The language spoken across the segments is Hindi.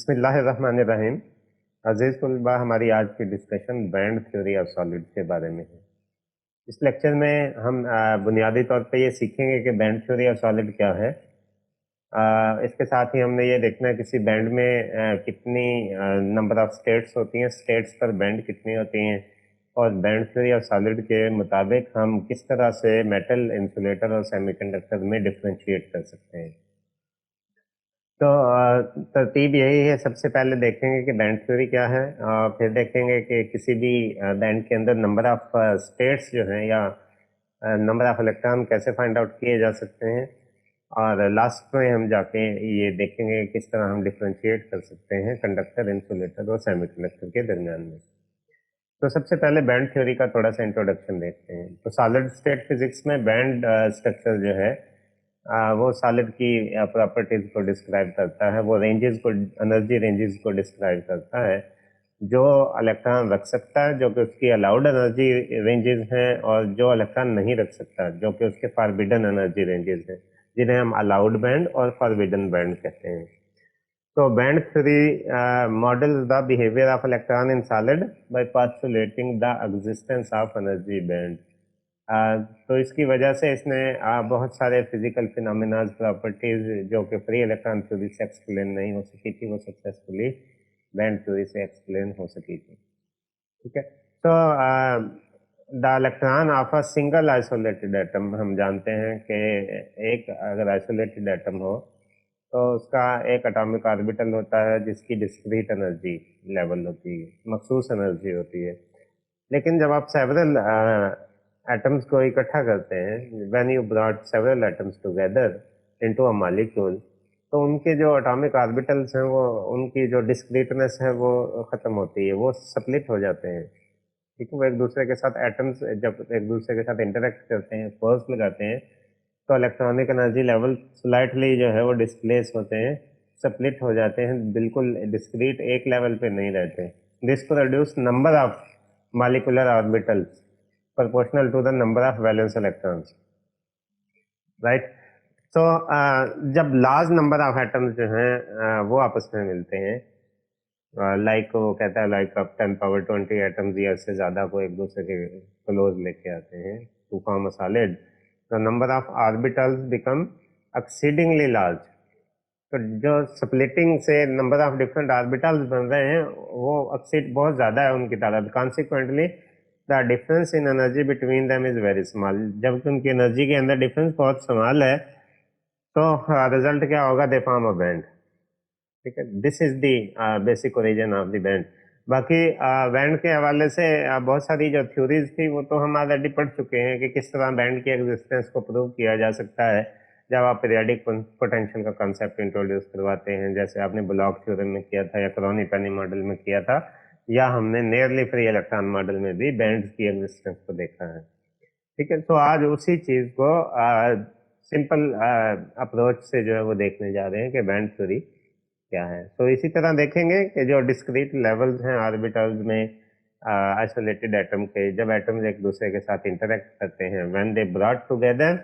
बिस्मिल्लाहिर्रहमानिर्रहीम। अजीज़ तलबा, हमारी आज की discussion band theory of solid के बारे में है। इस लेक्चर में हम बुनियादी तौर पे ये सीखेंगे कि बैंड थ्योरी ऑफ सॉलिड क्या है। इसके साथ ही हमने ये देखना है किसी बैंड में कितनी नंबर ऑफ स्टेट्स होती हैं, स्टेट्स पर बैंड कितनी होती हैं, और बैंड थ्योरी ऑफ सॉलिड के मुताबिक हम किस तरह से मेटल, इंसुलेटर और सेमीकंडक्टर में डिफ्रेंशिएट कर सकते हैं। तो तरतीब यही है, सबसे पहले देखेंगे कि बैंड थ्योरी क्या है, और फिर देखेंगे कि किसी भी बैंड के अंदर नंबर ऑफ स्टेट्स जो हैं या नंबर ऑफ इलेक्ट्रॉन कैसे फाइंड आउट किए जा सकते हैं, और लास्ट में हम जाके ये देखेंगे किस तरह हम डिफ्रेंशिएट कर सकते हैं कंडक्टर, इंसुलेटर और सेमीकंडक्टर के दरमियान में। तो सबसे पहले बैंड थ्योरी का थोड़ा सा इंट्रोडक्शन देखते हैं। तो सॉलिड स्टेट फिजिक्स में बैंड स्ट्रक्चर जो है वो सॉलिड की प्रॉपर्टीज को डिस्क्राइब करता है, वो रेंजेस को, एनर्जी रेंजेस को डिस्क्राइब करता है जो इलेक्ट्रॉन रख सकता है, जो कि उसकी अलाउड एनर्जी रेंजेस हैं, और जो इलेक्ट्रॉन नहीं रख सकता जो कि उसके फॉरबिडन एनर्जी रेंजेस हैं, जिन्हें हम अलाउड बैंड और फॉरबिडन बैंड कहते हैं। So band theory models the behavior of electron in solid by postulating the existence of energy band. तो इसकी वजह से इसने बहुत सारे फिजिकल फिनोमिनाज, प्रॉपर्टीज जो कि फ्री इलेक्ट्रॉन थ्योरी से एक्सप्लेन नहीं हो सकी थी, वो सक्सेसफुली बैंड थ्योरी से एक्सप्लेन हो सकी थी। ठीक है। तो the electron of a single isolated atom, हम जानते हैं कि एक अगर आइसोलेटेड एटम हो तो उसका एक एटॉमिक ऑर्बिटल होता है जिसकी डिस्क्रीट एनर्जी लेवल होती है, मखसूस एनर्जी होती है। लेकिन जब आप सेवरल एटम्स को इकट्ठा करते हैं, when you brought several atoms together into a molecule, तो उनके जो एटॉमिक ऑर्बिटल्स हैं, वो उनकी जो डिस्क्रीटनेस है वो ख़त्म होती है, वो स्प्लिट हो जाते हैं। ठीक है। वो एक दूसरे के साथ एटम्स जब एक दूसरे के साथ इंटरेक्ट करते हैं, फोर्स लगाते हैं, तो इलेक्ट्रॉनिक एनर्जी लेवल स्लाइटली जो है वो डिस्प्लेस होते हैं, स्प्लिट हो जाते हैं, बिल्कुल डिस्क्रीट एक लेवल पे नहीं रहते। This produce number of molecular orbitals proportional to the number of valence electrons, right. तो जब लार्ज नंबर ऑफ एटम्स जो हैं वो आपस में मिलते हैं, लाइक वो कहता है लाइक अब 10 पावर 20 एटम्स या इससे ज़्यादा को एक दूसरे के क्लोज लेके आते हैं to form a solid, the number of orbitals become exceedingly large. तो जो स्प्लिटिंग से नंबर ऑफ डिफरेंट ऑर्बिटल्स बन रहे हैं वो एक्सीड बहुत ज़्यादा है उनकी तादाद, consequently the difference in energy between them is very small. जबकि उनकी एनर्जी के अंदर डिफरेंस बहुत स्मॉल है, तो रिजल्ट क्या होगा? They form a band. ठीक है। This is the basic origin of the band. बाकी बैंड के हवाले से बहुत सारी जो थ्योरीज थी वो तो हम ऑलरेडी पढ़ चुके हैं कि किस तरह बैंड की एग्जिस्टेंस को प्रूव किया जा सकता है जब आप पीरियोडिक पोटेंशियल का कंसेप्ट इंट्रोड्यूस करवाते हैं, जैसे आपने ब्लॉक थ्योरम में किया था या क्रोनी पेनी मॉडल में किया था, या हमने नियरली फ्री इलेक्ट्रॉन मॉडल में भी बैंड्स की एग्जिस्टेंस को देखा है। ठीक है। तो आज उसी चीज को सिंपल अप्रोच से जो है वो देखने जा रहे हैं कि बैंड थ्योरी क्या है। तो इसी तरह देखेंगे कि जो डिस्क्रीट लेवल्स हैं ऑर्बिटल्स में आइसोलेटेड एटम के, जब एटम्स एक दूसरे के साथ इंटरेक्ट करते हैं, व्हेन दे ब्रॉट टुगेदर,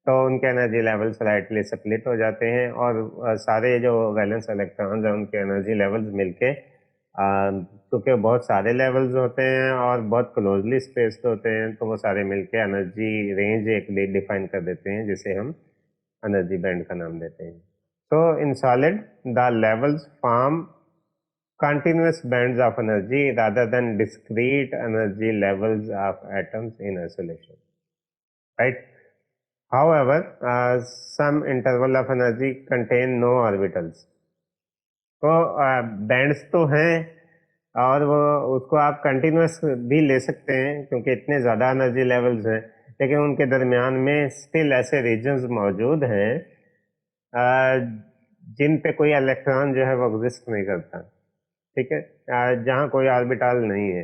तो उनके एनर्जी लेवल्स स्लाइटली स्प्लिट हो जाते हैं, और सारे जो वैलेंस इलेक्ट्रॉन्स हैं उनके एनर्जी लेवल्स मिलके, क्योंकि बहुत सारे लेवल्स होते हैं और बहुत क्लोजली स्पेस्ड होते हैं, तो वो सारे मिलके एनर्जी रेंज एक डिफाइन कर देते हैं, जिसे हम एनर्जी बैंड का नाम देते हैं। So in solid, the levels form continuous bands of energy rather than discrete energy levels of atoms in isolation, right? However, some interval of energy contain no orbitals. तो बैंड्स तो हैं, और वो उसको आप कंटिन्यूस भी ले सकते हैं क्योंकि इतने ज़्यादा एनर्जी लेवल्स हैं, लेकिन उनके दरमियान में स्टिल ऐसे रीजन्स मौजूद हैं जिन पे कोई इलेक्ट्रॉन जो है वो एग्जिस्ट नहीं करता। ठीक है। जहाँ कोई ऑर्बिटल नहीं है,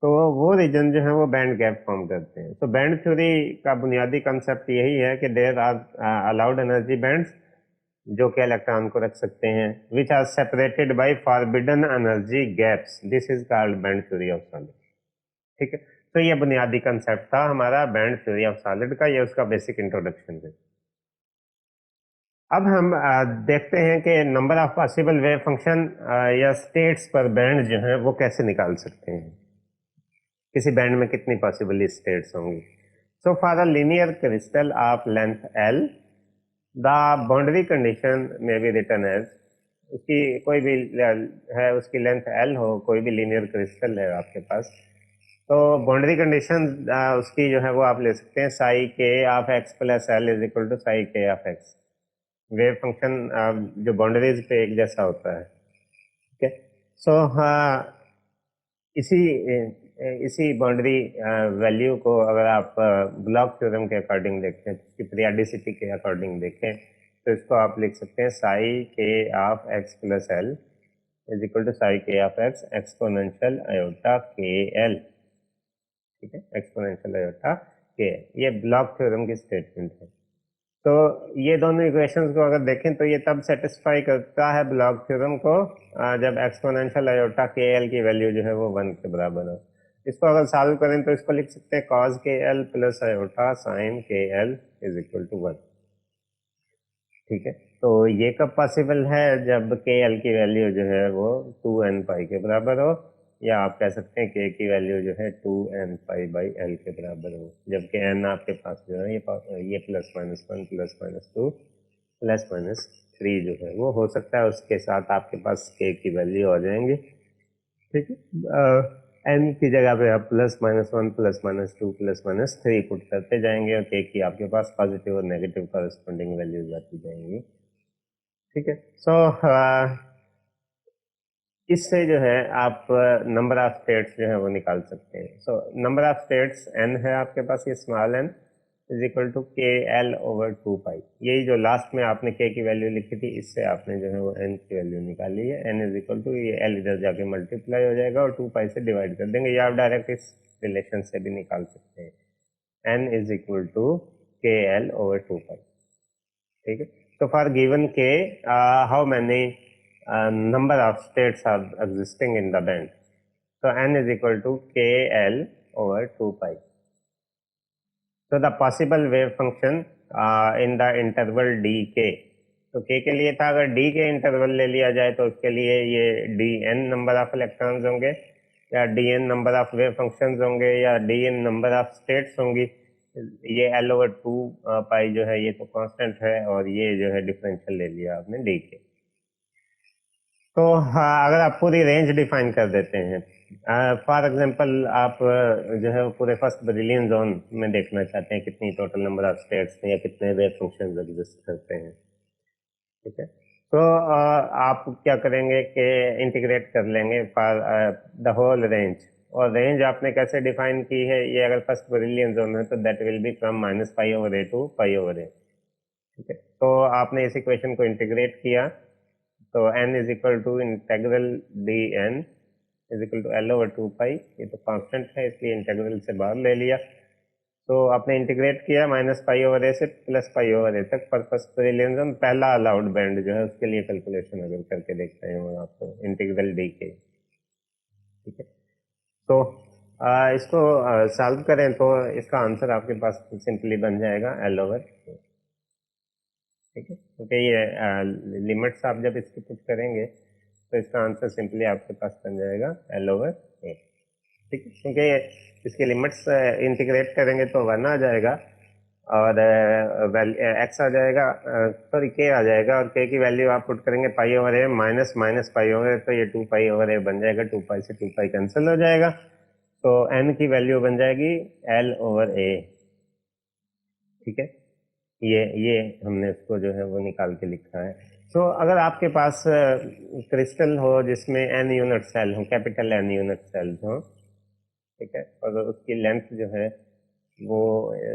तो वो रीजन जो है वो बैंड गैप फॉर्म करते हैं। तो बैंड थ्योरी का बुनियादी कंसेप्ट यही है कि there are allowed energy bands जो कि इलेक्ट्रॉन को रख सकते हैं, which are separated by forbidden energy gaps. This is called band theory of solid. ठीक है। तो ये बुनियादी कंसेप्ट था हमारा बैंड थ्योरी ऑफ सॉलिड का, ये उसका बेसिक इंट्रोडक्शन है। अब हम देखते हैं कि number of possible wave function या स्टेट्स पर बैंड जो है वो कैसे निकाल सकते हैं, किसी बैंड में कितनी पॉसिबल स्टेट्स होंगी। So for a linear crystal of length L the boundary condition में बी रिटन एज, उसकी कोई भी है, उसकी लेंथ एल हो, कोई भी लीनियर क्रिस्टल है आपके पास, तो बाउंड्री कंडीशन उसकी जो है वो आप ले सकते हैं psi k of x plus l is equal to psi k of x. Wave function जो बाउंड्रीज पे एक जैसा होता है। ठीक है, सो इसी इसी बाउंड्री वैल्यू को अगर आप ब्लॉक थ्योरम के अकॉर्डिंग देखें, इसकी पीरियोडिसिटी के अकॉर्डिंग देखें, तो इसको आप लिख सकते हैं psi k of x plus l is equal to psi k of x exponential iota k l. ठीक है, एक्सपोनेंशियल आयोटा के, ये ब्लॉक थ्योरम की स्टेटमेंट है। तो ये दोनों इक्वेशंस को अगर देखें तो ये तब सेटिस्फाई करता है ब्लॉक थ्योरम को जब एक्सपोनेंशियल आयोटा के एल की वैल्यू जो है वो 1 के बराबर हो। इसको अगर सॉल्व करें तो इसको लिख सकते हैं कॉस के एल प्लस आयोटा साइन के एल इज इक्वल टू 1। ठीक है, तो ये कब पॉसिबल है, जब के एल की वैल्यू जो है वो 2n पाई के बराबर हो, या आप कह सकते हैं के की वैल्यू जो है 2n पाई बाई एल के बराबर हो, जबकि n आपके पास जो है ये plus minus 1 plus minus 2 plus minus 3 जो है वो हो सकता है, उसके साथ आपके पास के की वैल्यू आ जाएंगे। ठीक है, एन की जगह पे आप plus minus 1 plus minus 2 plus minus 3 put करते जाएंगे और के की आपके पास पॉजिटिव और नेगेटिव कॉरेस्पॉन्डिंग वैल्यूज आती जाएंगी। ठीक है, सो इससे जो है आप नंबर ऑफ स्टेट्स जो है वो निकाल सकते हैं। So number of states n है आपके पास, ये small n is equal to k l over 2 pi. यही जो लास्ट में आपने के की वैल्यू लिखी थी, इससे आपने जो है वो एन की वैल्यू निकाली है। एन इज इक्वल टू, ये एल इधर जाके मल्टीप्लाई हो जाएगा और 2 पाई से डिवाइड कर देंगे, या आप डायरेक्ट इस रिलेशन से भी निकाल सकते हैं। N is equal to k l over 2 पाई। ठीक है, तो फॉर गिवन के how many number of states are existing in the band, so n is equal to kl over 2 pi. So the possible wave function in the interval dk, तो k के लिए था, अगर d के इंटरवल ले लिया जाए तो उसके लिए ये dn नंबर ऑफ इलेक्ट्रॉन्स होंगे, या dn number of wave functions होंगे, या dn नंबर ऑफ स्टेट्स होंगी। ये l ओवर 2 पाई जो है ये तो कांस्टेंट है, और ये जो है डिफरेंशियल ले लिया आपने d के। तो हाँ, अगर आप पूरी रेंज डिफाइन कर देते हैं, फॉर एग्जांपल आप जो है पूरे फर्स्ट ब्रिलियन जोन में देखना चाहते हैं कितनी टोटल नंबर ऑफ स्टेट्स हैं या कितने वेव फंक्शंस एग्जिस्ट करते हैं। ठीक है, तो आप क्या करेंगे कि इंटीग्रेट कर लेंगे फॉर द होल रेंज, और रेंज आपने कैसे डिफाइन की है, ये अगर फर्स्ट ब्रिलियन जोन है तो that will be from minus pi over a two pi over a. ठीक है, तो आपने इस इक्वेशन को इंटीग्रेट किया, तो n is equal to integral d n is equal to L over 2 pi, ये तो कांस्टेंट है इसलिए इंटेग्रल से बाहर ले लिया। तो आपने इंटीग्रेट किया माइनस पाई ओवर ए से प्लस पाई ओवर ए तक, पर फर्स्ट रिलेशन पहला अलाउड बैंड जो है उसके लिए कैलकुलेशन अगर करके देखते हैं वो आपको इंटीग्रल डी के। ठीक है, तो इसको सॉल्व करें तो इसका आंसर आपके पास सिंपली बन जाएगा एल ओवर। ठीक है, क्योंकि ये लिमिट्स आप जब इसकी पुट करेंगे तो इसका आंसर सिंपली आपके पास बन जाएगा एल ओवर ए। ठीक है, क्योंकि इसकी लिमिट्स इंटीग्रेट करेंगे तो 1 आ जाएगा, और एक्स आ जाएगा, सॉरी के आ जाएगा, और के की वैल्यू आप पुट करेंगे पाई ओवर ए माइनस माइनस पाई ओवर ए, तो ये 2 पाई ओवर ए बन जाएगा, 2 पाई से 2 पाई कैंसिल हो जाएगा, तो एन की वैल्यू बन जाएगी एल ओवर ए। ठीक है, ये हमने इसको जो है वो निकाल के लिखा है। तो अगर आपके पास क्रिस्टल हो जिसमें एन यूनिट सेल हो, कैपिटल एन यूनिट सेल्स हो, ठीक है, और उसकी लेंथ जो है वो,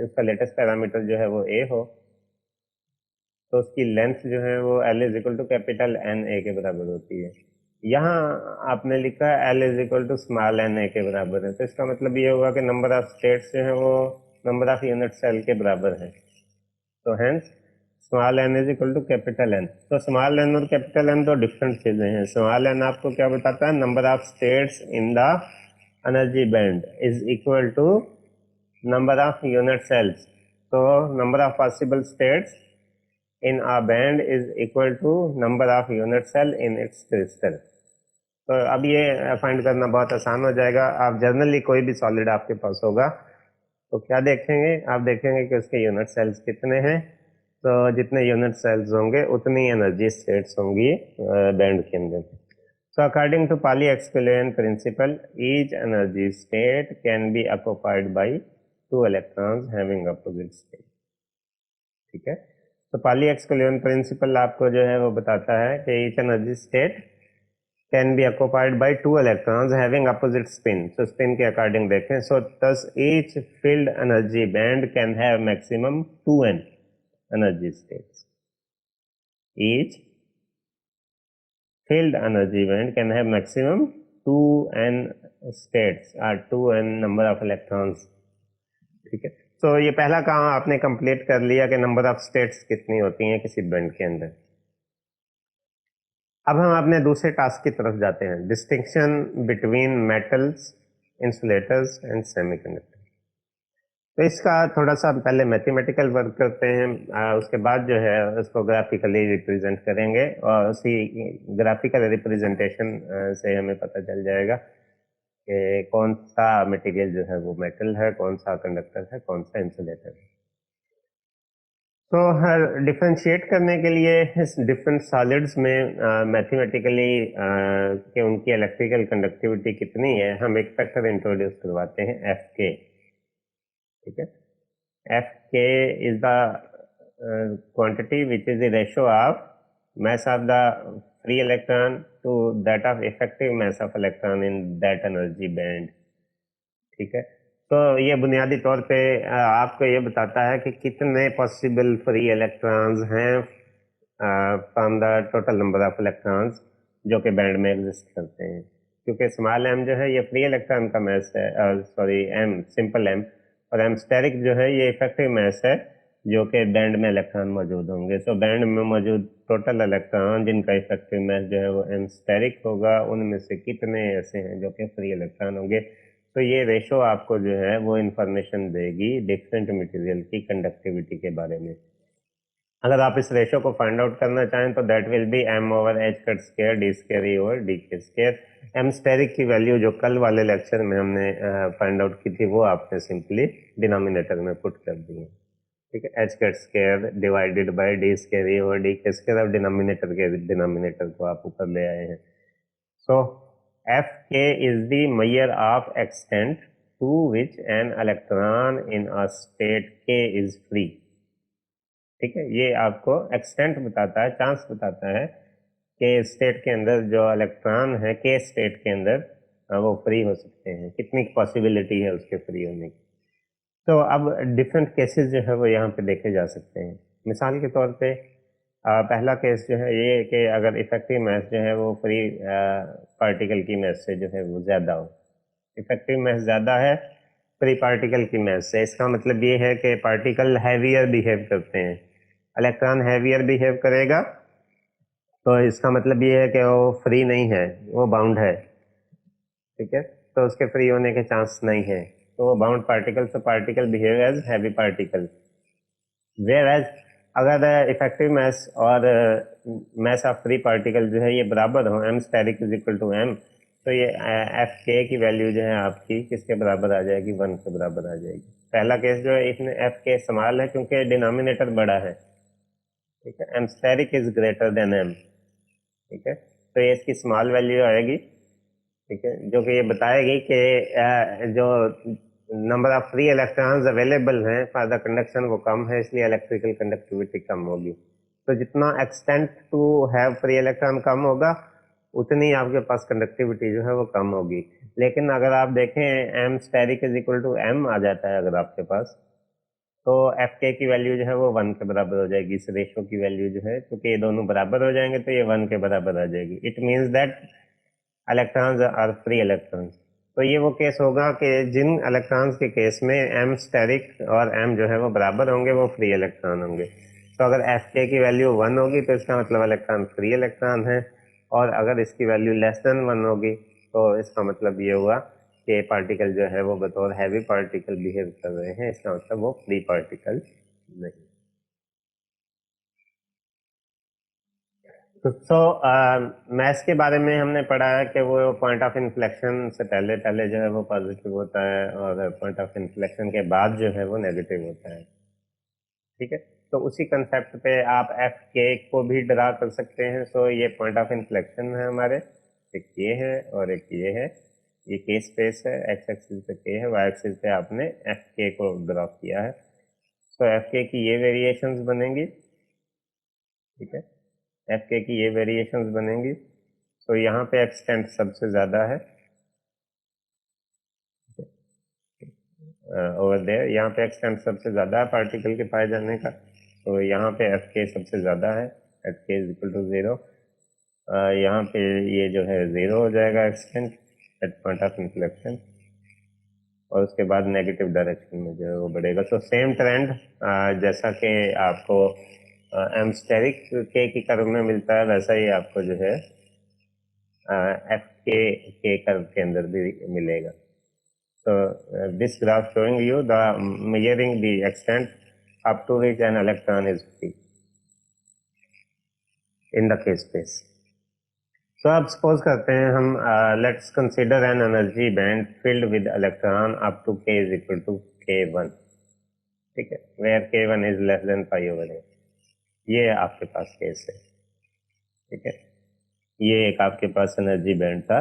उसका लेटेस्ट पैरामीटर जो है वो ए हो, तो उसकी लेंथ जो है वो l is equal to capital N a के बराबर होती है। यहाँ आपने लिखा है l is equal to small n a के बराबर है, तो इसका मतलब ये होगा कि नंबर ऑफ स्टेट्स जो है वो नंबर ऑफ यूनिट सेल के बराबर है। तो hence small n is equal to capital N. तो स्मॉल एन और कैपिटल एन तो डिफरेंट चीजें हैं। स्मॉल एन आपको क्या बताता है, number of states in the energy band is equal to number of unit cells. तो number of possible states in a band is equal to number of unit cell in its crystal. तो अब ये फाइंड करना बहुत आसान हो जाएगा। आप जनरली कोई भी सॉलिड आपके पास होगा तो क्या देखेंगे, आप देखेंगे कि उसके यूनिट सेल्स कितने हैं। तो जितने यूनिट सेल्स होंगे उतनी एनर्जी स्टेट्स होंगी बैंड के अंदर। So according to Pauli-Exclusion principle, each energy state can be occupied by two electrons having opposite state. ठीक है, तो Pauli-Exclusion principle आपको जो है वो बताता है कि each energy state can be occupied by two electrons having opposite spin. So spin के according देखें, so thus each filled energy band can have maximum 2n energy states. Each filled energy band can have maximum 2n states or 2n number of electrons. ठीक है, तो ये पहला काम आपने कंप्लीट कर लिया कि नंबर ऑफ स्टेट्स कितनी होती हैं किसी बैंड के अंदर। अब हम अपने दूसरे टास्क की तरफ जाते हैं, distinction between metals, insulators and semiconductor. तो इसका थोड़ा सा पहले मैथमेटिकल वर्क करते हैं, उसके बाद जो है उसको ग्राफिकली रिप्रेजेंट करेंगे और उसी ग्राफिकल रिप्रेजेंटेशन से हमें पता चल जाएगा कि कौन सा मटेरियल जो है वो मेटल है, कौन सा कंडक्टर है, कौन सा इंसुलेटर है। तो हर डिफ्रेंशिएट करने के लिए इस डिफरेंट सॉलिड्स में मैथमेटिकली कि उनकी इलेक्ट्रिकल कंडक्टिविटी कितनी है, हम एक फैक्टर इंट्रोड्यूस करवाते हैं एफ के। ठीक है, F k is the quantity which is the ratio of mass of the free electron to that of effective mass of electron in that energy band. ठीक है, तो ये बुनियादी तौर पे आपको ये बताता है कि कितने पॉसिबल फ्री इलेक्ट्रॉन्स हैं from the total number of electrons जो कि बैंड में एग्जिस्ट करते हैं। क्योंकि स्मॉल एम जो है ये फ्री इलेक्ट्रॉन का मैस है, सॉरी एम सिंपल एम, और एम स्टेरिक जो है ये इफेक्टिव मैस है जो कि बैंड में इलेक्ट्रॉन मौजूद होंगे। सो बैंड में मौजूद टोटल इलेक्ट्रॉन जिनका इफेक्टिव मैस जो है वो एम स्टेरिक होगा, उनमें से कितने ऐसे हैं जो कि फ्री इलेक्ट्रॉन होंगे। तो ये रेशो आपको जो है वो इंफॉर्मेशन देगी डिफरेंट मटेरियल की कंडक्टिविटी के बारे में। अगर आप इस रेशो को फाइंड आउट करना चाहें तो that will be m over h cut square d square E over d k square. M asterisk की वैल्यू जो कल वाले लेक्चर में हमने फाइंड आउट की थी वो आपने सिंपली डिनोमिनेटर में पुट कर दी है। ठीक है, h cut square divided by d square E over d k square. अब डिनोमिनेटर के डिनोमिनेटर को आप ऊपर ले आए हैं। So f k is the measure of extent to which an electron in a state k is free. ठीक है, ये आपको एक्सटेंट बताता है, चांस बताता है कि स्टेट के अंदर जो इलेक्ट्रॉन है के स्टेट के अंदर वो फ्री हो सकते हैं, कितनी पॉसिबिलिटी है उसके फ्री होने की। तो अब डिफरेंट केसेस जो है वो यहाँ पे देखे जा सकते हैं। मिसाल के तौर पे पहला केस जो है ये कि अगर इफेक्टिव मैस जो है वो फ्री पार्टिकल की मैस से जो है वो ज़्यादा हो, इफेक्टिव मैस ज़्यादा है फ्री पार्टिकल की मैस से, इसका मतलब ये है कि पार्टिकल हैवियर बिहेव करते हैं, इलेक्ट्रॉन हैवियर बिहेव करेगा, तो इसका मतलब ये है कि वो फ्री नहीं है, वो बाउंड है। ठीक है, तो उसके फ्री होने के चांस नहीं है, तो वो बाउंड पार्टिकल, तो particle behave as heavy particle. Whereas अगर इफेक्टिव मैस और मैस ऑफ फ्री पार्टिकल जो है ये बराबर हो, m asterisk is equal to m, तो ये एफ के की वैल्यू जो है आपकी किसके बराबर आ जाएगी, 1 के बराबर आ जाएगी। पहला केस जो है इसमें एफ के इस्तेमाल है क्योंकि डिनोमिनेटर बड़ा है। ठीक है, m asterisk is greater than m. ठीक है, तो ये इसकी स्मॉल वैल्यू आएगी। ठीक है, जो कि ये बताएगी कि जो number of free electrons available हैं फॉर द कंडक्शन वो कम है, इसलिए इलेक्ट्रिकल कंडक्टिविटी कम होगी। तो जितना extent to have free electron कम होगा उतनी आपके पास कंडक्टिविटी जो है वो कम होगी। लेकिन अगर आप देखें m asterisk is equal to m आ जाता है अगर आपके पास, तो एफ के की वैल्यू जो है वो 1 के बराबर हो जाएगी। इस रेशो की वैल्यू जो है, क्योंकि ये दोनों बराबर हो जाएंगे तो ये 1 के बराबर आ जाएगी। It means that electrons are free electrons. तो ये वो केस होगा कि जिन इलेक्ट्रॉन्स के केस में एम स्टेरिक और एम जो है वो बराबर होंगे वो फ्री इलेक्ट्रॉन होंगे। तो अगर एफ के की वैल्यू 1 होगी तो इसका मतलब इलेक्ट्रॉन फ्री इलेक्ट्रॉन है, और अगर इसकी वैल्यू लेस देन 1 होगी तो इसका मतलब ये हुआ कि पार्टिकल जो है वो बतौर हैवी पार्टिकल बिहेव कर रहे हैं, इसका मतलब वो फ्री पार्टिकल नहीं। तो मैथ्स के बारे में हमने पढ़ा है कि वो पॉइंट ऑफ इन्फ्लेक्शन से पहले पहले जो है वो पॉजिटिव होता है और पॉइंट ऑफ इन्फ्लेक्शन के बाद जो है वो नेगेटिव होता है। ठीक है, तो उसी कंसेप्ट पे आप एफ के को भी ड्रा कर सकते हैं। सो ये पॉइंट ऑफ इन्फ्लेक्शन है हमारे, एक ये है और एक ये है। ये के स्पेस है, एक्स एक्सिस पे के है, वाई एक्सिस पे आपने एफ के को ड्रा किया है। सो एफ के की ये वेरिएशंस बनेंगी। ठीक है, एफ के की ये वेरिएशंस बनेंगी। तो यहाँ पे एक्सटेंट सबसे ज़्यादा है ओवर देयर, यहाँ पे एक्सटेंट सबसे ज़्यादा है पार्टिकल के पाए जाने का। तो यहाँ पे एफ के सबसे ज़्यादा है, F k is equal to 0। यहाँ पे ये जो है 0 हो जाएगा extent at point of inflection, और उसके बाद नेगेटिव डायरेक्शन में जो है वो बढ़ेगा। तो सेम ट्रेंड जैसा कि आपको एमस्टेरिक के की कर्व में मिलता है, वैसा ही आपको जो है एफ के कर्व के अंदर भी मिलेगा। So this graph showing you the measuring the extent up to which an electron is free in the K space. So अब suppose करते हैं हम let's consider an energy band filled with electron up to K is equal to K1. ठीक है, where K1 is less than pi over A. ये आपके पास केस है। ठीक है, ये एक आपके पास एनर्जी बैंड था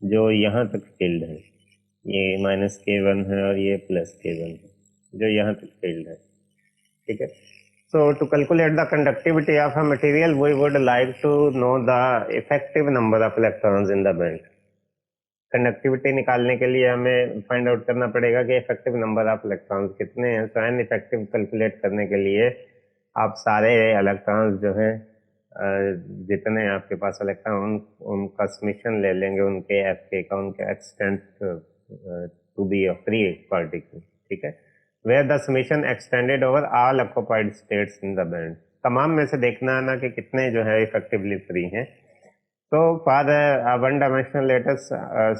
जो यहाँ तक फील्ड है, ये -K1 है और ये +K1 है जो यहाँ तक फील्ड है। ठीक है, so to calculate the conductivity of a material we would like to know the effective number of electrons in the band. Conductivity निकालने के लिए हमें फाइंड आउट करना पड़ेगा कि इफेक्टिव नंबर ऑफ इलेक्ट्रॉन्स कितने हैं। सो एन इफेक्टिव कैलकुलेट करने के लिए आप सारे इलेक्ट्रॉन्स जो हैं जितने आपके पास इलेक्ट्रॉन उनका समीशन ले लेंगे, उनके एफ के का, उनके extent to be a free particle. ठीक है, where the summation extended over all occupied states in the band. तमाम में से देखना है ना कि कितने जो है इफेक्टिवली फ्री हैं। तो for one dimensional latest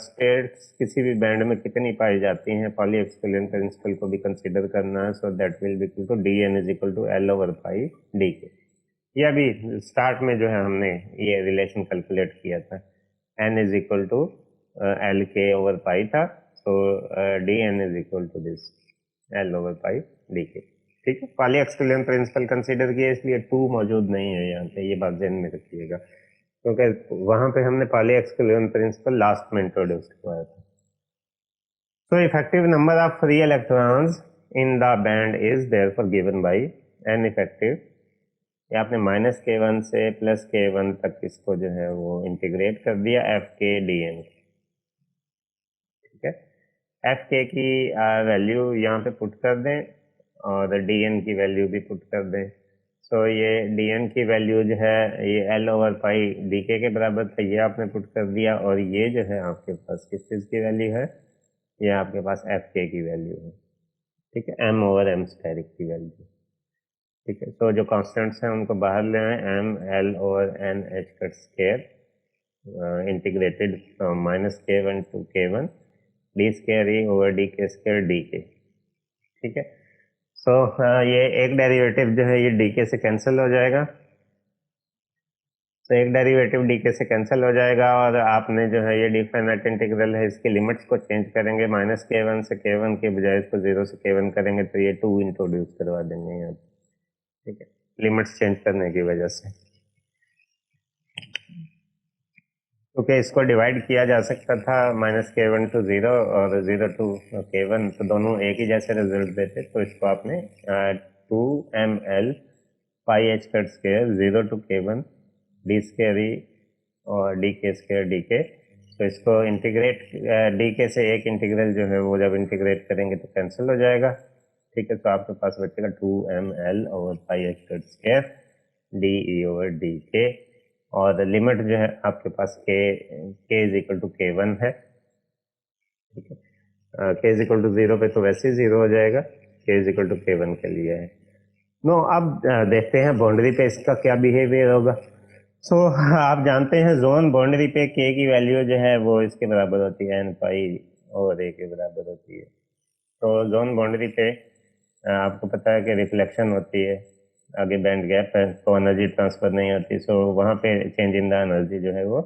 states किसी भी बैंड में कितनी पाई जाती हैं, पॉली एक्सक्लूजन प्रिंसिपल को भी कंसीडर करना है। So that will be equal to d n is equal to L over pi d k. ये अभी स्टार्ट में जो है हमने ये रिलेशन कैलकुलेट किया था, n is equal to L k over pi था। So d n is equal to this L over pi d k. ठीक है, पॉली एक्सक्लूजन प्रिंसिपल कंसीडर किया इसलिए 2 मौजूद नहीं है यहाँ पे, ये बात ध्यान में रखिएगा क्योंकि वहां पे हमने पॉली एक्सक्लूजन प्रिंसिपल लास्ट में इंट्रोड्यूस किया था। So effective number of free electrons in the band is therefore given by an effective. ये आपने -K1 से +K1 तक इसको जो है वो इंटीग्रेट कर दिया एफ के डी एन। ठीक है, एफ के की वैल्यू यहाँ पे पुट कर दें और डी एन की वैल्यू भी पुट कर दें। सो ये डी एन की वैल्यू जो है ये एल ओवर पाई डी के बराबर था, ये आपने पुट कर दिया। और ये जो है आपके पास किस चीज़ की वैल्यू है, ये आपके पास एफ के की वैल्यू है। ठीक है, एम ओवर एम स्टेरिक की वैल्यू। ठीक है, तो जो कॉन्स्टेंट्स हैं उनको बाहर ले आए, m L over n h cut square integrated from -K1 to K1 d square E over d k square d k. ठीक है, सो ये एक डेरिवेटिव जो है ये डी के से कैंसिल हो जाएगा। तो एक डेरिवेटिव डी के से कैंसिल हो जाएगा और आपने जो है ये डिफाइनाइट इंटीग्रल है, इसकी लिमिट्स को चेंज करेंगे। -K1 से K1 के बजाय इसको 0 से K1 करेंगे तो ये 2 इंट्रोड्यूस करवा देंगे यहाँ। ठीक है, लिमिट्स चेंज करने की वजह से, क्योंकि इसको डिवाइड किया जा सकता था -K1 to 0 और 0 to K1, तो दोनों एक ही जैसे रिजल्ट देते। तो इसको आपने 2ml pi h cut square 0 to K1 d square E और डी के स्केयर डी के। तो इसको इंटीग्रेट डी के से एक इंटीग्रल जो है वो जब इंटीग्रेट करेंगे तो कैंसिल हो जाएगा। ठीक है, तो आपके पास बचेगा 2ml ओवर पाई h cut square D E over d के। और लिमिट जो है आपके पास के इज इक्वल टू K1 है। ठीक है, के इज इक्वल टू 0 पे तो वैसे ही 0 हो जाएगा, के इज इक्वल टू K1 के लिए है। नो, अब देखते हैं बाउंड्री पे इसका क्या बिहेवियर होगा। सो आप जानते हैं जोन बाउंड्री पे के की वैल्यू जो है वो इसके बराबर होती है एन पाई ओवर ए के बराबर होती है। तो जोन बाउंड्री पे आपको पता है कि रिफ्लेक्शन होती है, आगे बैंड गैप है तो एनर्जी ट्रांसफर नहीं होती, सो वहाँ पे चेंज इन द एनर्जी जो है वो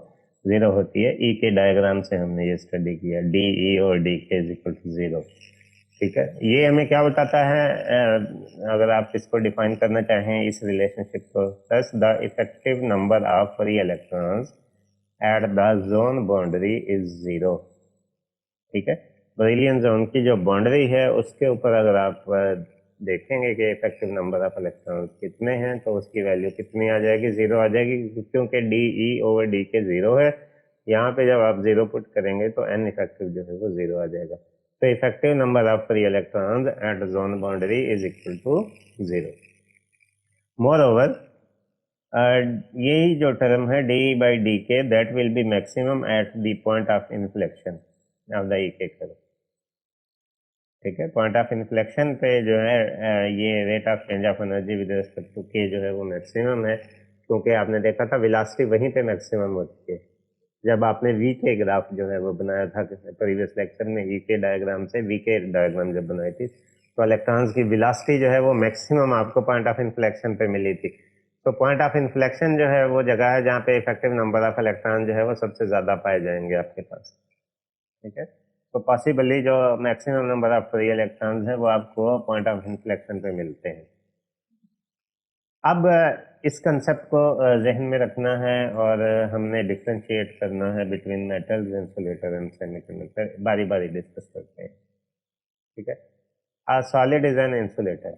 जीरो होती है। ई के डायग्राम से हमने ये स्टडी किया, डी ई और डी के इज इक्वल टू जीरो। ठीक है, ये हमें क्या बताता है, अगर आप इसको डिफाइन करना चाहें इस रिलेशनशिप को, दस the effective number of free electrons at the zone boundary is zero. ठीक है, ब्रिलियन जोन की जो बाउंड्री है उसके ऊपर अगर आप देखेंगे कि इफेक्टिव नंबर ऑफ इलेक्ट्रॉन कितने हैं तो उसकी वैल्यू कितनी आ जाएगी, जीरो आ जाएगी, क्योंकि डी ई ओवर डी के जीरो है। यहाँ पे जब आप जीरो पुट करेंगे तो एन इफेक्टिव जो है वो जीरो आ जाएगा। तो effective number of free electrons at zone boundary is equal to zero. Moreover यही जो टर्म है d by d k, that will be maximum at the point of inflection of the E k curve. ठीक है, पॉइंट ऑफ इन्फ्लेक्शन पे जो है ये rate of change of energy with respect to k जो है वो मैक्सिमम है, क्योंकि आपने देखा था वेलोसिटी वहीं पे मैक्सिमम होती है। जब आपने वी के ग्राफ जो है वो बनाया था प्रीवियस लेक्चर में, ई के डायग्राम से वी के डायग्राम जब बनाई थी, तो इलेक्ट्रॉन्स की वेलोसिटी जो है वो मैक्सिमम आपको पॉइंट ऑफ इन्फ्लेक्शन पे मिली थी। तो पॉइंट ऑफ इन्फ्लेक्शन जो है वो जगह है जहाँ पे इफेक्टिव नंबर ऑफ इलेक्ट्रॉन जो है वो सबसे ज्यादा पाए जाएंगे आपके पास। ठीक है, तो पॉसिबली जो maximum number of free electrons है वो आपको पॉइंट ऑफ इन्फ्लेक्शन पे मिलते हैं। अब इस कंसेप्ट को जहन में रखना है और हमने डिफ्रेंशिएट करना है between metals, insulator and semiconductor. बारी बारी डिस्कस करते हैं। ठीक है, a solid is an insulator.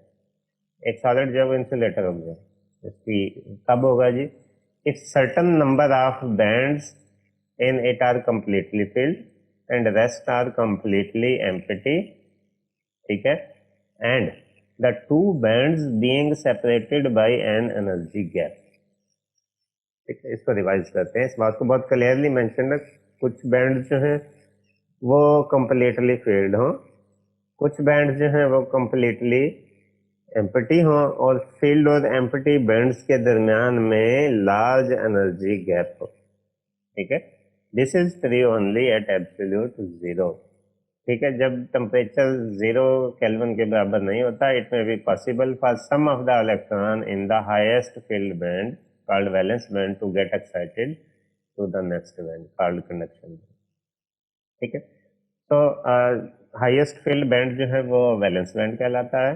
एक सॉलिड जब इंसुलेटर हो गया, इसकी कब होगा जी, if certain number of bands in it are completely filled and rest are completely empty. ठीक है, and the two bands being separated by an energy gap. ठीक है, इसको रिवाइज करते हैं, इस बात को बहुत क्लियरली मेंशन है। कुछ बैंड जो है वो कंप्लीटली फिल्ड हो, कुछ बैंड जो है वो कंप्लीटली एम्प्टी हो, और फील्ड और एम्प्टी बैंड्स के दरमियान में लार्ज एनर्जी गैप हो। ठीक है, this is true only at absolute zero. ठीक है, जब टेम्परेचर 0 केल्विन के बराबर नहीं होता, it may be possible for some of the electron in the highest filled band called valence band to get excited to the next band called conduction. ठीक है, तो हाईएस्ट फील्ड बैंड जो है वो वैलेंस बैंड कहलाता है,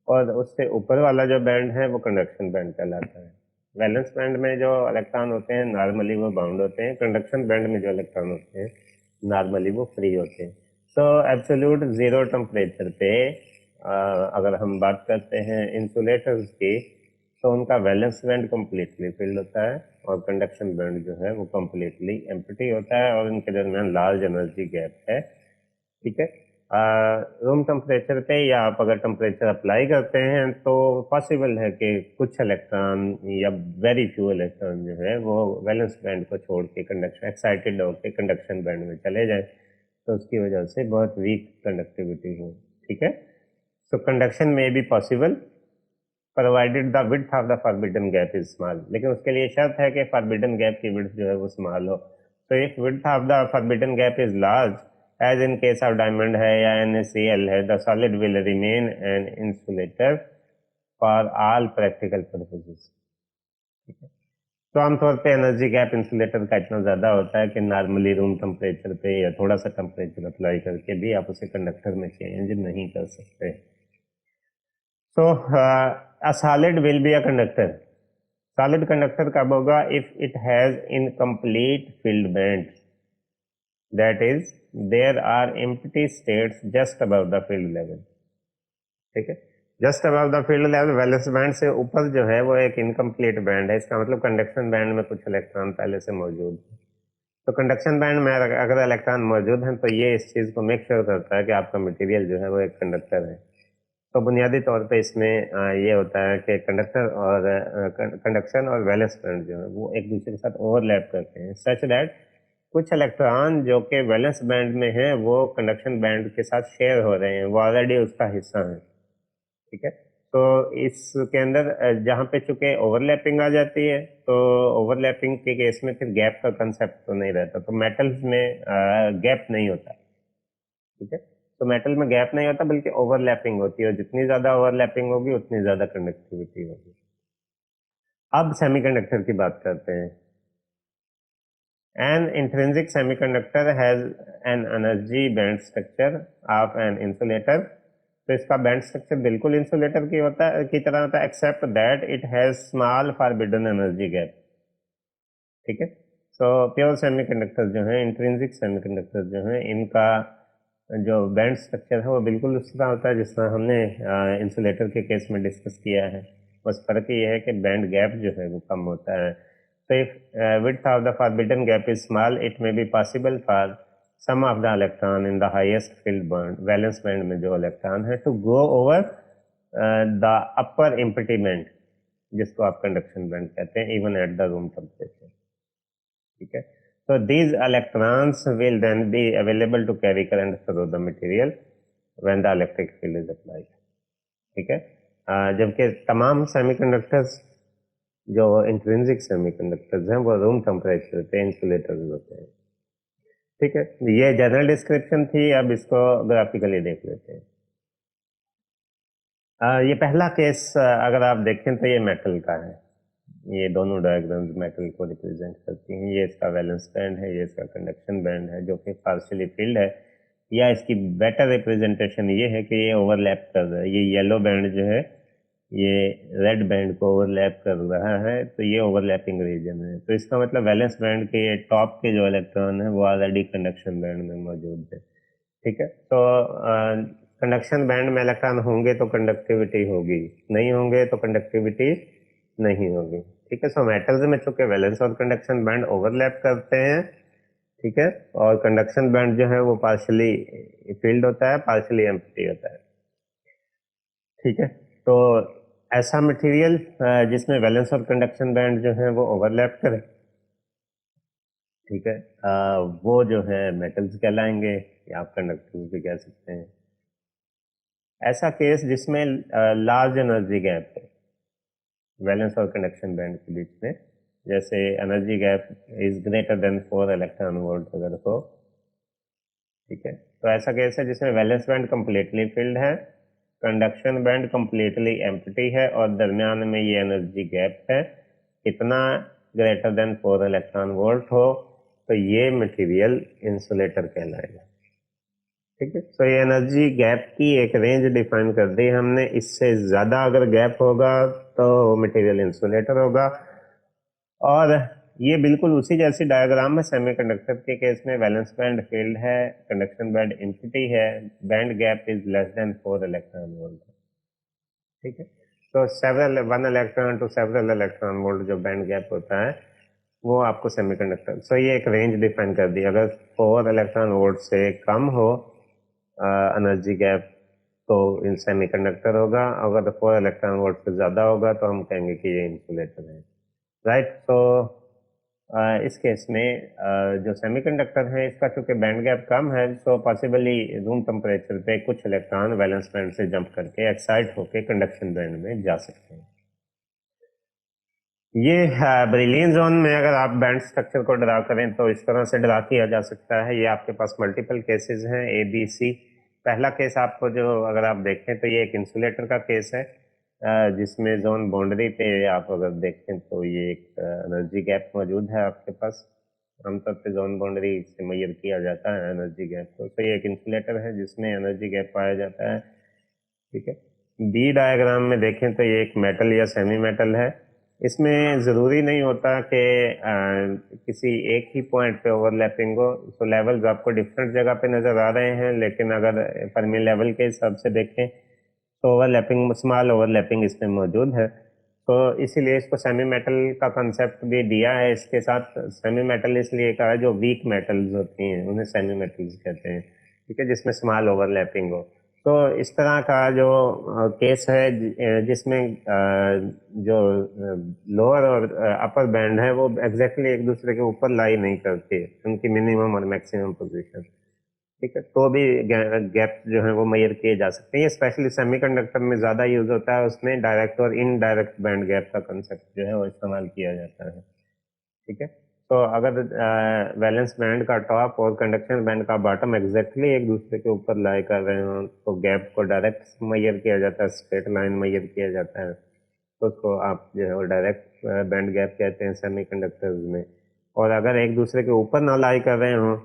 और उससे ऊपर वाला जो बैंड है वो कंडक्शन बैंड कहलाता है। वैलेंस बैंड में जो इलेक्ट्रॉन होते हैं नॉर्मली वो बाउंड होते हैं, कंडक्शन बैंड में जो इलेक्ट्रॉन होते हैं नॉर्मली वो फ्री होते हैं। तो एब्सोल्यूट जीरो टेम्परेचर पे अगर हम बात करते हैं इंसुलेटर्स की, तो उनका वैलेंस बैंड कंप्लीटली फिल्ड होता है और कंडक्शन बैंड जो है वो कंप्लीटली एम्प्टी होता है, और इनके दरमियान लार्ज एनर्जी गैप है। ठीक है, रूम टेम्परेचर पे या आप अगर टेम्परेचर अप्लाई करते हैं तो पॉसिबल है कि कुछ इलेक्ट्रॉन या वेरी फ्यू इलेक्ट्रॉन जो है वो वैलेंस बैंड को छोड़ के कंडक्शन एक्साइटेड होकर कंडक्शन बैंड में चले जाए, तो उसकी वजह से बहुत वीक कंडक्टिविटी हो। ठीक है, सो कंडक्शन में be possible provided the width of the forbidden gap is small, लेकिन उसके लिए शर्त है कि फॉरबिडन गैप की विड्थ जो है वो स्मॉल हो। तो if width of the forbidden gap is large, as in case of diamond है या NaCl है, the solid will remain an insulator for all practical purposes. ठीक है, तो आमतौर पे एनर्जी गैप इंसुलेटर का इतना ज्यादा होता है कि नॉर्मली रूम टेम्परेचर पे या थोड़ा सा टेम्परेचर अप्लाई करके भी आप उसे कंडक्टर में चेंज नहीं कर सकते। So a solid will be a conductor. Solid conductor कब होगा? If it has incomplete filled band. That is, there are empty states just above the filled level. ठीक है, just above the field level, valence band से ऊपर जो है वो एक इनकम्प्लीट बैंड है। इसका मतलब कंडक्शन बैंड में कुछ इलेक्ट्रॉन पहले से मौजूद है। तो कंडक्शन बैंड में अगर इलेक्ट्रॉन मौजूद हैं तो ये इस चीज़ को मेक श्योर करता है कि आपका मटेरियल जो है वो एक कंडक्टर है। तो बुनियादी तौर पे इसमें ये होता है कि कंडक्टर और कंडक्शन और वैलेंस बैंड जो है वो एक दूसरे के साथ ओवरलैप करते हैं, सच दैट कुछ इलेक्ट्रॉन जो कि वैलेंस बैंड में हैं वो कंडक्शन बैंड के साथ शेयर हो रहे हैं, वो ऑलरेडी उसका हिस्सा है। ठीक है, तो इसके अंदर जहाँ पे चूंकि ओवरलैपिंग आ जाती है, तो ओवरलैपिंग के केस में फिर गैप का कंसेप्ट तो नहीं रहता, तो मेटल्स में गैप नहीं होता। ठीक है, तो तो मेटल में गैप नहीं होता बल्कि ओवरलैपिंग होती है, और जितनी ज्यादा ओवरलैपिंग होगी उतनी ज्यादा कंडक्टिविटी होगी। अब सेमीकंडक्टर की बात करते हैं। An intrinsic semiconductor has an energy band structure of an insulator। तो इसका बैंड स्ट्रक्चर बिल्कुल इंसुलेटर की तरह होता है, except that it has small forbidden energy gap. ठीक है, सो प्योर सेमीकंडक्टर जो है, इंट्रिंसिक सेमीकंडक्टर जो है, इनका जो बैंड स्ट्रक्चर है वो बिल्कुल उस तरह होता है जिस तरह हमने इंसुलेटर के केस में डिस्कस किया है। बस फर्क ये है कि बैंड गैप जो है वो कम होता है। So if width of the forbidden gap is small, it may be possible for some of the electron in the highest field band, valence band में जो इलेक्ट्रॉन है, to go over the upper empty band, जिसको आप कंडक्शन बैंड कहते हैं, even at the room temperature। ठीक है, so these electrons will then be available to carry current through the material when the electric field is applied। ठीक है, जबकि तमाम सेमीकंडक्टर्स जो इंट्रिंसिक सेमीकंडक्टर्स हैं वो रूम टेम्परेचर पे इंसुलेटर्स होते हैं। ठीक है, ये जनरल डिस्क्रिप्शन थी, अब इसको ग्राफिकली देख लेते हैं। ये पहला केस अगर आप देखें तो ये मेटल का है। ये दोनों डायग्राम्स मेटल को रिप्रेजेंट करती हैं। ये इसका वैलेंस बैंड है, ये इसका कंडक्शन बैंड है जो कि पार्शियली फिल्ड है, या इसकी बेटर रिप्रेजेंटेशन ये है कि ये ओवरलैप कर रहा है। ये येलो बैंड जो है ये रेड बैंड को ओवरलैप कर रहा है, तो ये ओवरलैपिंग रीजन है। तो इसका मतलब वैलेंस बैंड के टॉप के जो इलेक्ट्रॉन है वो ऑलरेडी कंडक्शन बैंड में मौजूद है। ठीक है, तो कंडक्शन बैंड में इलेक्ट्रॉन होंगे तो कंडक्टिविटी होगी, नहीं होंगे तो कंडक्टिविटी नहीं होगी। ठीक है, सो मेटल्स में चूंकि वैलेंस और कंडक्शन बैंड ओवरलैप करते हैं, ठीक है, और कंडक्शन बैंड जो है वो पार्शियली फिल्ड होता है, पार्शियली एम्प्टी होता है। ठीक है, तो ऐसा मटेरियल जिसमें वैलेंस और कंडक्शन बैंड जो है वो ओवरलैप करे, ठीक है, वो जो है मेटल्स कहलाएंगे, या आप कंडक्टर्स भी कह सकते हैं। ऐसा केस जिसमें लार्ज एनर्जी गैप है वैलेंस और कंडक्शन बैंड के बीच में, जैसे energy gap is greater then 4 electron volt अगर हो, ठीक है, तो ऐसा केस है जिसमें वैलेंस बैंड कंप्लीटली फिल्ड है, कंडक्शन बैंड कंप्लीटली एम्प्टी है, और दरमियान में ये एनर्जी गैप है, कितना ग्रेटर देन 4 इलेक्ट्रॉन वोल्ट हो, तो ये मटेरियल इंसुलेटर कहलाएगा। ठीक है, तो ये एनर्जी गैप की एक रेंज डिफाइन कर दी हमने। इससे ज्यादा अगर गैप होगा तो मटेरियल इंसुलेटर होगा, और ये बिल्कुल उसी जैसी डायग्राम में सेमीकंडक्टर के केस में वैलेंस बैंड फील्ड है, कंडक्शन बैंड इंफिनिटी है, band gap is less than 4 electron volt. ठीक है, तो several 1 electron to several electron volt जो बैंड गैप होता है वो आपको सेमीकंडक्टर, सो ये एक रेंज डिफाइन कर दी। अगर 4 इलेक्ट्रॉन वोल्ट से कम हो एनर्जी गैप तो इन सेमीकंडक्टर होगा, अगर 4 इलेक्ट्रॉन वोल्ट से ज़्यादा होगा तो हम कहेंगे कि ये इंसुलेटर है। राइट, तो इस केस में जो सेमीकंडक्टर है इसका चूंकि बैंड गैप कम है, सो पॉसिबली रूम टेम्परेचर पे कुछ इलेक्ट्रॉन वैलेंस बैंड से जंप करके एक्साइट होकर कंडक्शन बैंड में जा सकते हैं। ये ब्रिलियन जोन में अगर आप बैंड स्ट्रक्चर को ड्रा करें तो इस तरह से ड्रा किया जा सकता है। ये आपके पास मल्टीपल केसेस हैं, ए बी सी। पहला केस आपको जो अगर आप देखें तो ये एक इंसुलेटर का केस है, जिसमें जोन बाउंड्री पे आप अगर देखें तो ये एक एनर्जी गैप मौजूद है आपके पास। आमतौर पे जोन बाउंड्री से मेजर किया जाता है एनर्जी गैप को, तो ये एक इंसुलेटर है जिसमें एनर्जी गैप पाया जाता है। ठीक है, बी डायग्राम में देखें तो ये एक मेटल या सेमी मेटल है। इसमें ज़रूरी नहीं होता कि किसी एक ही पॉइंट पे ओवरलैपिंग हो, तो लेवल्स आपको डिफरेंट जगह पे नज़र आ रहे हैं, लेकिन अगर फर्मी लेवल के हिसाब से देखें तो ओवरलैपिंग, स्मॉल ओवरलैपिंग इसमें मौजूद है। तो इसीलिए इसको सेमी मेटल का कंसेप्ट भी दिया है। इसके साथ सेमी मेटल इसलिए कहा है जो वीक मेटल्स होती हैं उन्हें सेमी मेटल्स कहते हैं। ठीक है, जिसमें स्मॉल ओवरलैपिंग हो। तो इस तरह का जो केस है जिसमें जो लोअर और अपर बैंड है वो एग्जैक्टली एक दूसरे के ऊपर लाई नहीं करती, उनकी मिनिमम और मैक्सिमम पोजीशन। ठीक है, तो भी गैप जो है वो मेजर किए जा सकते हैं। ये स्पेशली सेमीकंडक्टर में ज़्यादा यूज होता है, उसमें डायरेक्ट और इनडायरेक्ट बैंड गैप का कंसेप्ट जो है वो इस्तेमाल किया जाता है। ठीक है, तो अगर वैलेंस बैंड का टॉप और कंडक्शन बैंड का बॉटम एग्जैक्टली एक दूसरे के ऊपर लाई कर रहे हो तो गैप को डायरेक्ट मेजर किया जाता है, स्ट्रेट लाइन मेजर किया जाता है, तो उसको आप जो है वो डायरेक्ट बैंड गैप कहते हैं सेमीकंडक्टर्स में। और अगर एक दूसरे के ऊपर ना लाई कर रहे हो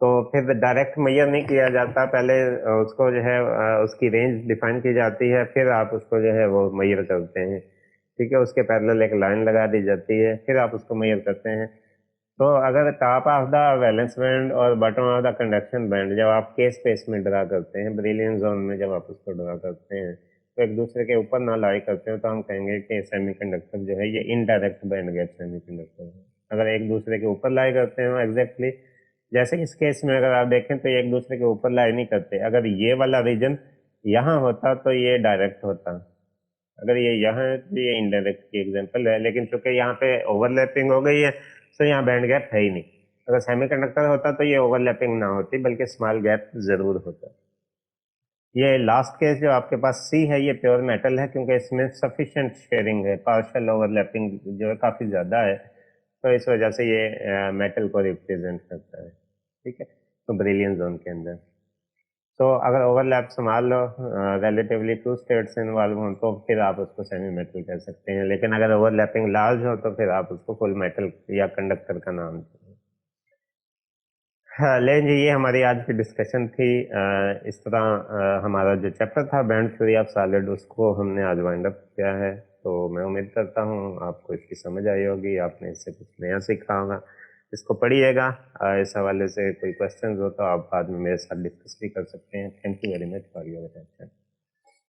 तो फिर डायरेक्ट मेजर नहीं किया जाता, पहले उसको जो है उसकी रेंज डिफाइन की जाती है, फिर आप उसको जो है वो मेजर करते हैं। ठीक है, उसके पैरेलल एक लाइन लगा दी जाती है, फिर आप उसको मेजर करते हैं। तो अगर top of the valence band और bottom of the conduction band जब आप के स्पेस में ड्रा करते हैं, ब्रिलियन जोन में जब आप उसको ड्रा करते हैं, तो एक दूसरे के ऊपर ना लाई करते हो तो हम कहेंगे कि सेमीकंडक्टर जो है ये इनडायरेक्ट बैंड गैप सेमीकंडक्टर है। अगर एक दूसरे के ऊपर लाई करते हो एग्जैक्टली, जैसे इस केस में अगर आप देखें तो ये एक दूसरे के ऊपर लाई नहीं करते, अगर ये वाला रीजन यहाँ होता तो ये डायरेक्ट होता, अगर ये यहाँ है तो ये इनडायरेक्ट की एग्जांपल है, लेकिन चूंकि यहाँ पे ओवरलैपिंग हो गई है तो यहाँ बैंड गैप है ही नहीं। अगर सेमीकंडक्टर होता तो ये ओवरलैपिंग ना होती बल्कि स्मॉल गैप जरूर होता। ये लास्ट केस जो आपके पास सी है ये प्योर मेटल है क्योंकि इसमें सफिशिएंट शेयरिंग है, पार्शियल ओवरलैपिंग जो है काफ़ी ज़्यादा है, तो इस वजह से ये मेटल को रिप्रेजेंट करता है। ठीक है, तो ब्रिलियन जोन के अंदर तो अगर ओवरलैप संभाल लो, रिलेटिवली टू स्टेट्स इन्वॉल्व हो तो फिर आप उसको सेमी मेटल कह सकते हैं, लेकिन अगर ओवरलैपिंग लार्ज हो तो फिर आप उसको फुल मेटल या कंडक्टर का नाम दें। हाँ लेकिन जी ये हमारी आज की डिस्कशन थी। इस तरह हमारा जो चैप्टर था बैंड थ्योरी ऑफ सॉलिड उसको हमने आज वाइंड अप किया है, तो मैं उम्मीद करता हूँ आपको इसकी समझ आई होगी, आपने इससे कुछ नया सीखा होगा। इसको पढ़िएगा, इस हवाले से कोई क्वेश्चन हो तो आप बाद में मेरे साथ डिस्कस भी कर सकते हैं। Thank you very much for your attention.